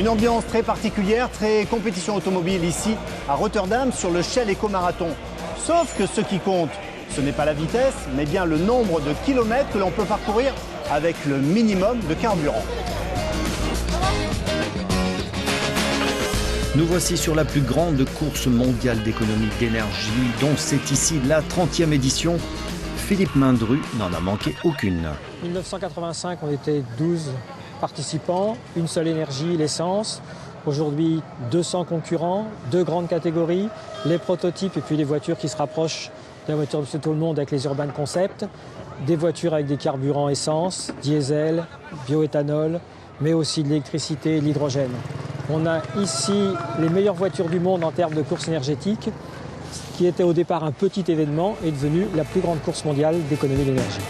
Une ambiance très particulière, très compétition automobile ici à Rotterdam sur le Shell Eco Marathon. Sauf que ce qui compte, ce n'est pas la vitesse, mais bien le nombre de kilomètres que l'on peut parcourir avec le minimum de carburant. Nous voici sur la plus grande course mondiale d'économie d'énergie, dont c'est ici la 30e édition. Philippe Mindru n'en a manqué aucune. En 1985, on était 12 participants, une seule énergie, l'essence. Aujourd'hui, 200 concurrents, 2 grandes catégories, les prototypes et puis les voitures qui se rapprochent des voitures de tout le monde avec les Urban Concept, des voitures avec des carburants essence, diesel, bioéthanol, mais aussi de l'électricité et de l'hydrogène. On a ici les meilleures voitures du monde en termes de course énergétique, qui était au départ un petit événement, est devenu la plus grande course mondiale d'économie d'énergie.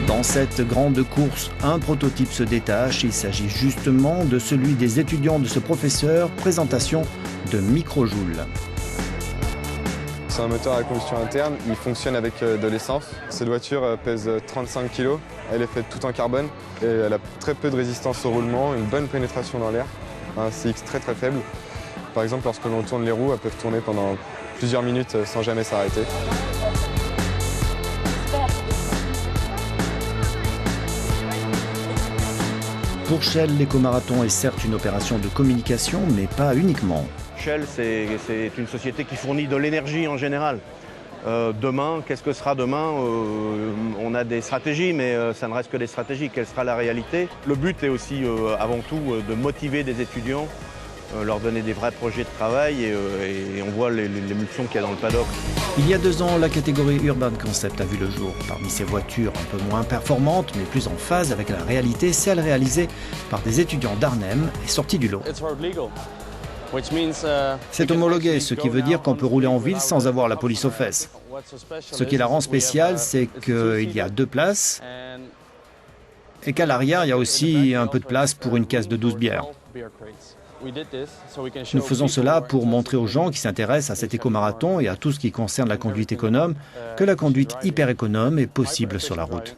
Dans cette grande course, un prototype se détache. Il s'agit justement de celui des étudiants de ce professeur. Présentation de microjoules. C'est un moteur à combustion interne, il fonctionne avec de l'essence. Cette voiture pèse 35 kg, elle est faite tout en carbone et elle a très peu de résistance au roulement, une bonne pénétration dans l'air, un CX très faible. Par exemple, lorsque l'on tourne les roues, elles peuvent tourner pendant plusieurs minutes sans jamais s'arrêter. Pour Shell, l'éco-marathon est certes une opération de communication, mais pas uniquement. Shell, c'est une société qui fournit de l'énergie en général. Demain, qu'est-ce que sera demain? On a des stratégies, mais ça ne reste que des stratégies. Quelle sera la réalité? Le but est aussi, avant tout, de motiver des étudiants, leur donner des vrais projets de travail et on voit l'émulsion qu'il y a dans le paddock. Il y a 2 ans, la catégorie Urban Concept a vu le jour. Parmi ces voitures un peu moins performantes, mais plus en phase avec la réalité, celle réalisée par des étudiants d'Arnhem est sortie du lot. C'est homologué, ce qui veut dire qu'on peut rouler en ville sans avoir la police aux fesses. Ce qui la rend spéciale, c'est qu'il y a 2 places et qu'à l'arrière, il y a aussi un peu de place pour une caisse de 12 bières. Nous faisons cela pour montrer aux gens qui s'intéressent à cet éco-marathon et à tout ce qui concerne la conduite économe que la conduite hyper économe est possible sur la route.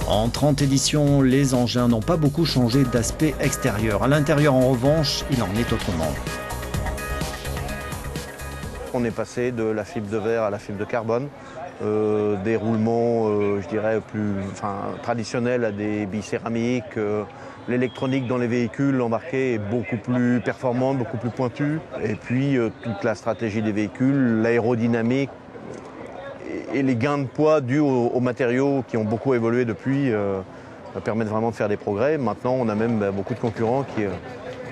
En 30 éditions, les engins n'ont pas beaucoup changé d'aspect extérieur. À l'intérieur, en revanche, il en est autrement. On est passé de la fibre de verre à la fibre de carbone, des roulements, je dirais, plus traditionnels à des billes céramiques. L'électronique dans les véhicules embarqués est beaucoup plus performante, beaucoup plus pointue. Et puis toute la stratégie des véhicules, l'aérodynamique et les gains de poids dus aux matériaux qui ont beaucoup évolué depuis permettent vraiment de faire des progrès. Maintenant, on a même beaucoup de concurrents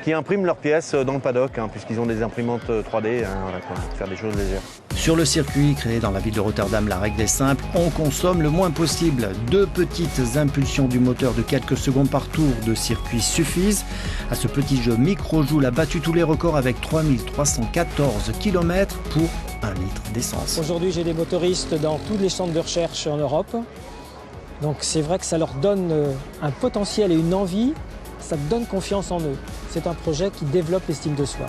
qui impriment leurs pièces dans le paddock, puisqu'ils ont des imprimantes 3D, pour faire des choses légères. Sur le circuit créé dans la ville de Rotterdam, la règle est simple, on consomme le moins possible. 2 petites impulsions du moteur de quelques secondes par tour de circuit suffisent. À ce petit jeu, Microjoule a battu tous les records avec 3314 km pour 1 litre d'essence. Aujourd'hui, j'ai des motoristes dans tous les centres de recherche en Europe. Donc c'est vrai que ça leur donne un potentiel et une envie, ça donne confiance en eux. C'est un projet qui développe l'estime de soi.